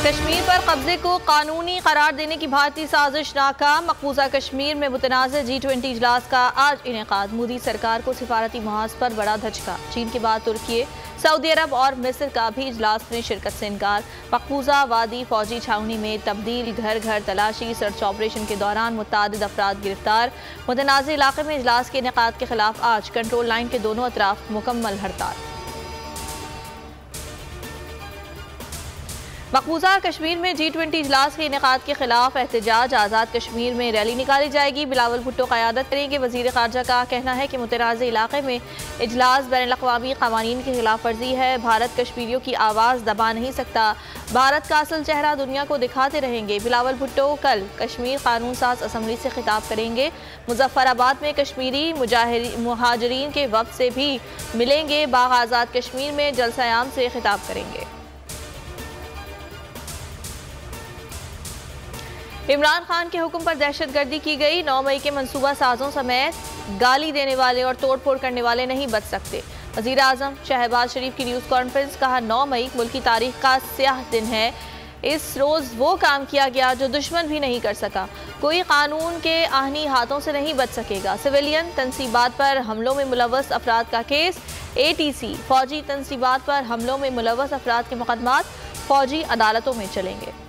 कश्मीर पर कब्जे को कानूनी करार देने की भारतीय साजिश नाकाम। मकबूजा कश्मीर में मुतनाज़ G20 इजलास का आज इनेकाद। मोदी सरकार को सिफारती महाज पर बड़ा धचका। चीन के बाद तुर्की, सऊदी अरब और मिस्र का भी इजलास में शिरकत से इनकार। मकबूजा वादी फौजी छावनी में तब्दील, घर घर तलाशी। सर्च ऑपरेशन के दौरान मुतअद्दिद अफराद गिरफ्तार। मुतनाज़ इलाके में इजलास के इनेकाद के खिलाफ आज कंट्रोल लाइन के दोनों अतराफ मुकम्मल हड़ताल। मकबूजा कश्मीर में G20 इजलास के इनेकाद के खिलाफ एहतजाज। आज़ाद कश्मीर में रैली निकाली जाएगी। बिलावल भुट्टो क़यादत करेंगे। वज़ीर ख़ारजा का कहना है कि मुतनाज़ इलाके में इजलास बैनुल-अक़वामी क़वानीन की खिलाफ वर्जी है। भारत कश्मीरियों की आवाज़ दबा नहीं सकता। भारत का असल चेहरा दुनिया को दिखाते रहेंगे। बिलावल भुट्टो कल कश्मीर कानून साज असम्बली से खिताब करेंगे। मुज़फ़्फ़राबाद में कश्मीरी मुहाजिरीन के वफ़द से भी मिलेंगे। बाग़ आज़ाद कश्मीर में जलसा-ए-आम से खिताब करेंगे। इमरान खान के हुक्म पर दहशतगर्दी की गई। 9 मई के मंसूबा साजों समेत गाली देने वाले और तोड़ फोड़ करने वाले नहीं बच सकते। वज़ीर आज़म शहबाज शरीफ की न्यूज़ कॉन्फ्रेंस। कहा 9 मई मुल्क की तारीख का स्याह दिन है। इस रोज़ वो काम किया गया जो दुश्मन भी नहीं कर सका। कोई कानून के आहनी हाथों से नहीं बच सकेगा। सिविलियन तनसीबात पर हमलों में मुलव्वस अफराद का केस ATC। फौजी तनसीबात पर हमलों में मुलव्वस अफराद के मुकदमात फौजी अदालतों में चलेंगे।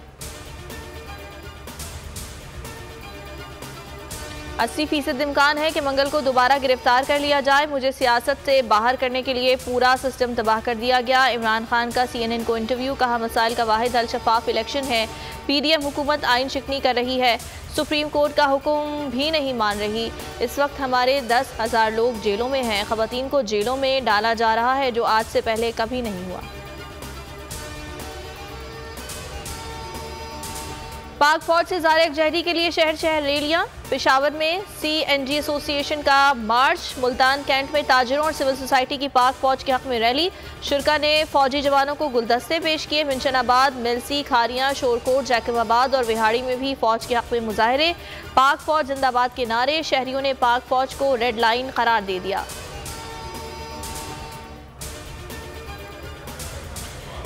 80% इम्कान है कि मंगल को दोबारा गिरफ्तार कर लिया जाए। मुझे सियासत से बाहर करने के लिए पूरा सिस्टम तबाह कर दिया गया। इमरान खान का CNN को इंटरव्यू। कहा मसाइल का वाहिद हल शफाफ इलेक्शन है। PDM हुकूमत आइन शिकनी कर रही है। सुप्रीम कोर्ट का हुक्म भी नहीं मान रही। इस वक्त हमारे 10,000 लोग जेलों में हैं। ख़वातीन को जेलों में डाला जा रहा है जो आज से पहले कभी नहीं हुआ। पाक फौज से ज़ार यकजहती के लिए शहर शहर रैलियां। पेशावर में CNG एसोसिएशन का मार्च। मुल्तान कैंट में ताजिरों और सिविल सोसाइटी की पाक फौज के हक में रैली। शुरका ने फौजी जवानों को गुलदस्ते पेश किए। मिंशनाबाद, मिल्सी, खारियां, शोरकोट, जैकबाबाद और विहाड़ी में भी फौज के हक में मुजाहरे। पाक फौज जिंदाबाद के नारे। शहरियों ने पाक फौज को रेड लाइन करार दे दिया।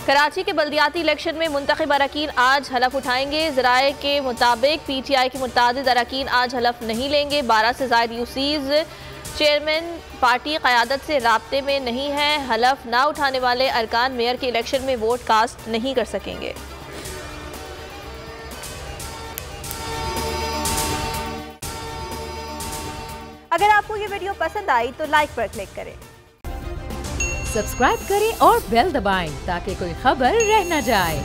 कराची के बल्दियाती इलेक्शन में मुंतखब अरकान आज हलफ उठाएंगे। ज़राए के मुताबिक PTI के मुतादिद अरकान आज हलफ नहीं लेंगे। 12 से ज़ायद UCs चेयरमैन पार्टी क़यादत से राब्ते में नहीं है। हलफ ना उठाने वाले अरकान मेयर के इलेक्शन में वोट कास्ट नहीं कर सकेंगे। अगर आपको ये वीडियो पसंद आई तो लाइक पर क्लिक करें, सब्सक्राइब करें और बेल दबाएं ताकि कोई खबर रह न जाए।